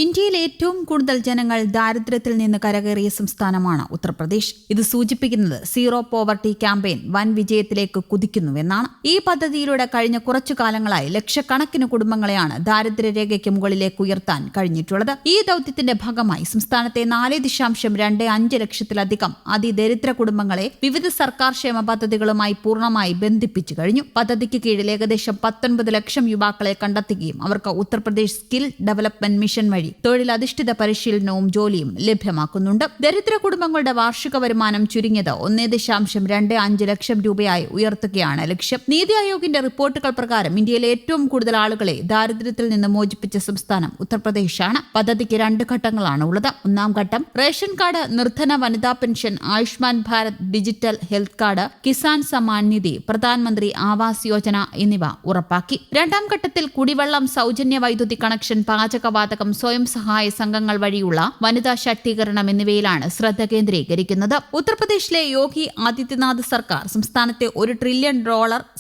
ഇന്ത്യയിൽ ഏറ്റവും കൂടുതൽ ജനങ്ങൾ ദാരിദ്ര്യത്തിൽ നിന്ന് കരകയറിയ സംസ്ഥാനമാണ് ഉത്തർപ്രദേശ്. ഇത് സൂചിപ്പിക്കുന്നത് സീറോ പോവർട്ടി ക്യാമ്പയിൻ വൻ വിജയത്തിലേക്ക് കുതിക്കുന്നുവെന്നാണ്. ഈ പദ്ധതിയിലൂടെ കഴിഞ്ഞ കുറച്ചു കാലങ്ങളായി ലക്ഷക്കണക്കിന് കുടുംബങ്ങളെയാണ് ദാരിദ്ര്യരേഖയ്ക്ക് മുകളിലേക്ക് ഉയർത്താൻ കഴിഞ്ഞിട്ടുള്ളത്. ഈ ദൌത്യത്തിന്റെ ഭാഗമായി സംസ്ഥാനത്തെ 4.25 ലക്ഷത്തിലധികം അതിദരിദ്ര കുടുംബങ്ങളെ വിവിധ സർക്കാർ ക്ഷേമ പദ്ധതികളുമായി പൂർണ്ണമായി ബന്ധിപ്പിച്ചു കഴിഞ്ഞു. പദ്ധതിക്ക് കീഴിൽ ഏകദേശം 19 ലക്ഷം യുവാക്കളെ കണ്ടെത്തുകയും അവർക്ക് ഉത്തർപ്രദേശ് സ്കിൽ ഡെവലപ്മെന്റ് മിഷൻ വഴി തൊഴിലധിഷ്ഠിത പരിശീലനവും ജോലിയും ലഭ്യമാക്കുന്നുണ്ട്. ദരിദ്ര കുടുംബങ്ങളുടെ വാർഷിക വരുമാനം ചുരുങ്ങിയത് 1.25 ലക്ഷം രൂപയായി ഉയർത്തുകയാണ് ലക്ഷ്യം. നീതി ആയോഗിന്റെ റിപ്പോർട്ടുകൾ പ്രകാരം ഇന്ത്യയിലെ ഏറ്റവും കൂടുതൽ ആളുകളെ ദാരിദ്ര്യത്തിൽ നിന്ന് മോചിപ്പിച്ച സംസ്ഥാനം ഉത്തർപ്രദേശാണ്. പദ്ധതിക്ക് 2 ഘട്ടങ്ങളാണ് ഉള്ളത്. ഒന്നാം ഘട്ടം റേഷൻ കാർഡ്, നിർധന വനിതാ pension, Ayushman Bharat digital health card, Kisan Samman Nidhi, Pradhanmantri Awas Yojana എന്നിവ ഉറപ്പാക്കി. രണ്ടാം ഘട്ടത്തിൽ കുടിവെള്ളം, സൗജന്യ വൈദ്യുതി കണക്ഷൻ, പാചകവാതകം, സ്വയം സഹായ സംഘങ്ങൾ വഴിയുള്ള വനിതാ ശാക്തീകരണം എന്നിവയിലാണ് ശ്രദ്ധ കേന്ദ്രീകരിക്കുന്നത്. ഉത്തർപ്രദേശിലെ യോഗി ആദിത്യനാഥ് സർക്കാർ സംസ്ഥാനത്തെ $1 ട്രില്യൺ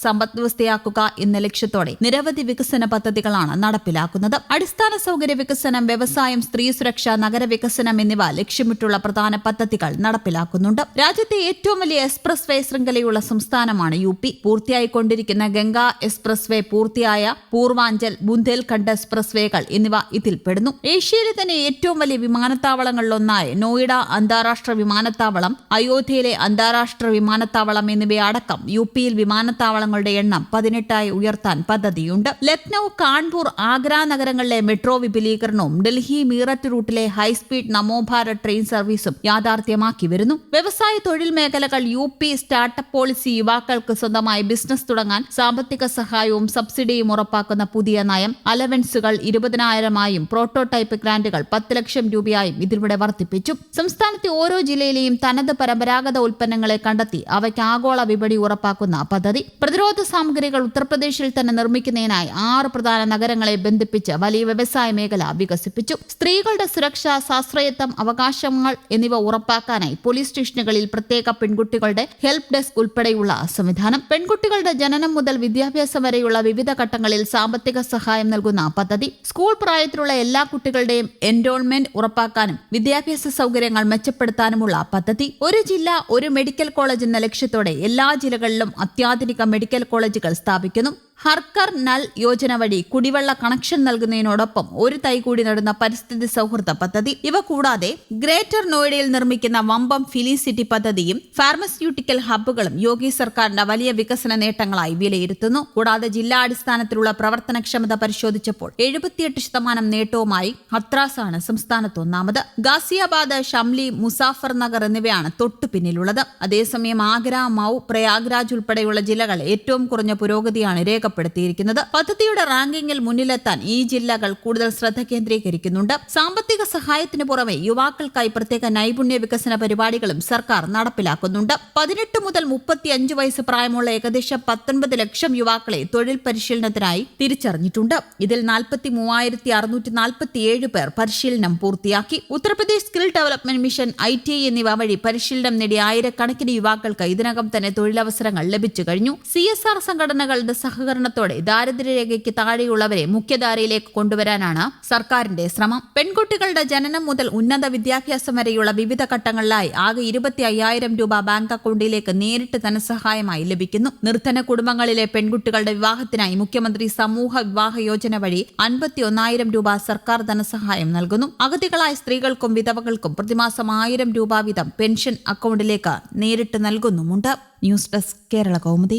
സമ്പദ് വ്യവസ്ഥയാക്കുക എന്ന ലക്ഷ്യത്തോടെ നിരവധി വികസന പദ്ധതികളാണ് നടപ്പിലാക്കുന്നത്. അടിസ്ഥാന സൗകര്യ വികസനം, വ്യവസായം, സ്ത്രീ സുരക്ഷ, നഗരവികസനം എന്നിവ ലക്ഷ്യമിട്ടുള്ള പ്രധാന പദ്ധതികൾ നടപ്പിലാക്കുന്നുണ്ട്. രാജ്യത്തെ ഏറ്റവും വലിയ എക്സ്പ്രസ് വേ ശൃംഖലയുള്ള സംസ്ഥാനമാണ് UP. പൂർത്തിയായിക്കൊണ്ടിരിക്കുന്ന ഗംഗാ എക്സ്പ്രസ് വേ, പൂർത്തിയായ പൂർവാഞ്ചൽ, ബുന്ദേൽഖണ്ഡ് എക്സ്പ്രസ് വേകൾ എന്നിവ ഇതിൽപ്പെടുന്നു. ഏഷ്യയിലെ തന്നെ ഏറ്റവും വലിയ വിമാനത്താവളങ്ങളിലൊന്നായ നോയിഡ അന്താരാഷ്ട്ര വിമാനത്താവളം, അയോധ്യയിലെ അന്താരാഷ്ട്ര വിമാനത്താവളം എന്നിവയടക്കം UPയിൽ വിമാനത്താവളങ്ങളുടെ എണ്ണം 18 ഉയർത്താൻ പദ്ധതിയുണ്ട്. ലക്നൌ, കാൺപൂർ, ആഗ്ര നഗരങ്ങളിലെ മെട്രോ വിപുലീകരണവും ഡൽഹി മീററ്റ് റൂട്ടിലെ ഹൈസ്പീഡ് നമോ ഭാരത് ട്രെയിൻ സർവീസും യാഥാർത്ഥ്യമാക്കി വരുന്നു. വ്യവസായ തൊഴിൽ മേഖലകൾ, UP സ്റ്റാർട്ടപ്പ് പോളിസി, യുവാക്കൾക്ക് സ്വന്തമായി ബിസിനസ് തുടങ്ങാൻ സാമ്പത്തിക സഹായവും സബ്സിഡിയും ഉറപ്പാക്കുന്ന പുതിയ നയം, അലവൻസുകൾ 20,000 പ്രോട്ടോടൈപ്പ് ഗ്രാന്റുകൾ 10 ലക്ഷം രൂപയായും ഇതിലൂടെ വർദ്ധിപ്പിച്ചു. സംസ്ഥാനത്തെ ഓരോ ജില്ലയിലെയും തനത് പരമ്പരാഗത ഉൽപ്പന്നങ്ങളെ കണ്ടെത്തി അവയ്ക്ക് ആഗോള വിപണി ഉറപ്പാക്കുന്ന പദ്ധതി. പ്രതിരോധ സാമഗ്രികൾ ഉത്തർപ്രദേശിൽ തന്നെ നിർമ്മിക്കുന്നതിനായി 6 പ്രധാന നഗരങ്ങളെ ബന്ധിപ്പിച്ച് വലിയ വ്യവസായ മേഖല വികസിപ്പിച്ചു. സ്ത്രീകളുടെ സുരക്ഷ, സ്വാശ്രയത്വം, അവകാശങ്ങൾ എന്നിവ ഉറപ്പാക്കാനായി പോലീസ് സ്റ്റേഷനുകളിൽ പ്രത്യേക പെൺകുട്ടികളുടെ ഹെൽപ്പ് ഡെസ്ക് ഉൾപ്പെടെയുള്ള സംവിധാനം. പെൺകുട്ടികളുടെ ജനനം മുതൽ വിദ്യാഭ്യാസം വരെയുള്ള വിവിധ ഘട്ടങ്ങളിൽ സാമ്പത്തിക സഹായം നൽകുന്ന പദ്ധതി. സ്കൂൾ പ്രായത്തിലുള്ള എല്ലാ കുട്ടികളുടെയും എൻറോൾമെന്റ് ഉറപ്പാക്കാനും വിദ്യാഭ്യാസ സൗകര്യങ്ങൾ മെച്ചപ്പെടുത്താനുമുള്ള പദ്ധതി. ഒരു ജില്ല ഒരു മെഡിക്കൽ കോളേജ് എന്ന ലക്ഷ്യത്തോടെ എല്ലാ ജില്ലകളിലും അത്യാധുനിക മെഡിക്കൽ കോളേജുകൾ സ്ഥാപിക്കുന്നു. ഹർക്കർ നൽ യോജന വഴി കുടിവെള്ള കണക്ഷൻ നൽകുന്നതിനോടൊപ്പം ഒരു തൈ കൂടി നടുന്ന പരിസ്ഥിതി സൗഹൃദ പദ്ധതി. ഇവ കൂടാതെ ഗ്രേറ്റർ നോയിഡയിൽ നിർമ്മിക്കുന്ന വമ്പം ഫിലിസിറ്റി പദ്ധതിയും ഫാർമസ്യൂട്ടിക്കൽ ഹബ്ബുകളും യോഗി സർക്കാരിന്റെ വലിയ വികസന നേട്ടങ്ങളായി വിലയിരുത്തുന്നു. കൂടാതെ ജില്ലാടിസ്ഥാനത്തിലുള്ള പ്രവർത്തനക്ഷമത പരിശോധിച്ചപ്പോൾ 78% നേട്ടവുമായി ഹത്രാസാണ് സംസ്ഥാനത്ത് ഒന്നാമത്. ഗാസിയാബാദ്, ഷംലി, മുസാഫർ നഗർ എന്നിവയാണ് തൊട്ടു പിന്നിലുള്ളത്. അതേസമയം ആഗ്ര, മൗ, പ്രയാഗ്രാജ് ഉൾപ്പെടെയുള്ള ജില്ലകൾ ഏറ്റവും കുറഞ്ഞ പുരോഗതിയാണ് രേഖപ്പെടുത്തിയിരിക്കുന്നത്. പദ്ധതിയുടെ റാങ്കിങ്ങിൽ മുന്നിലെത്താൻ ഈ ജില്ലകൾ കൂടുതൽ ശ്രദ്ധ കേന്ദ്രീകരിക്കുന്നുണ്ട്. സാമ്പത്തിക സഹായത്തിന് പുറമെ യുവാക്കൾക്കായി പ്രത്യേക നൈപുണ്യ വികസന പരിപാടികളും സർക്കാർ നടപ്പിലാക്കുന്നുണ്ട്. 18 മുതൽ 35 വയസ്സ് പ്രായമുള്ള ഏകദേശം 19 ലക്ഷം യുവാക്കളെ തൊഴിൽ പരിശീലനത്തിനായി തിരിച്ചറിഞ്ഞിട്ടുണ്ട്. ഇതിൽ 43,647 പേർ പരിശീലനം പൂർത്തിയാക്കി. Uttar Pradesh skill development mission, ITI എന്നിവ വഴി പരിശീലനം നേടിയ ആയിരക്കണക്കിന് യുവാക്കൾക്ക് ഇതിനകം തന്നെ തൊഴിലവസരങ്ങൾ ലഭിച്ചു കഴിഞ്ഞു. CSR സംഘടനകളുടെ സഹകരണത്തോടെ ദാരിദ്ര്യരേഖയ്ക്ക് താഴെയുള്ളവരെ മുഖ്യധാരയിലേക്ക് കൊണ്ടുവരാനാണ് സർക്കാരിന്റെ ശ്രമം. പെൺകുട്ടികളുടെ ജനനം മുതൽ ഉന്നത വിദ്യാഭ്യാസം വരെയുള്ള വിവിധ ഘട്ടങ്ങളിലായി ആകെ 25,000 രൂപ ബാങ്ക് അക്കൗണ്ടിലേക്ക് നേരിട്ട് ധനസഹായമായി ലഭിക്കുന്നു. നിർധന കുടുംബങ്ങളിലെ പെൺകുട്ടികളുടെ വിവാഹത്തിനായി മുഖ്യമന്ത്രി സമൂഹ വിവാഹ യോജന വഴി 51,000 രൂപ സർക്കാർ ധനസഹായം നൽകുന്നു. അഗതികളായ സ്ത്രീകൾക്കും വിധവകൾക്കും പ്രതിമാസം 1,000 രൂപ വീതം പെൻഷൻ അക്കൗണ്ടിലേക്ക് നേരിട്ട് നൽകുന്നുമുണ്ട്. News desk, Kerala Kaumudi.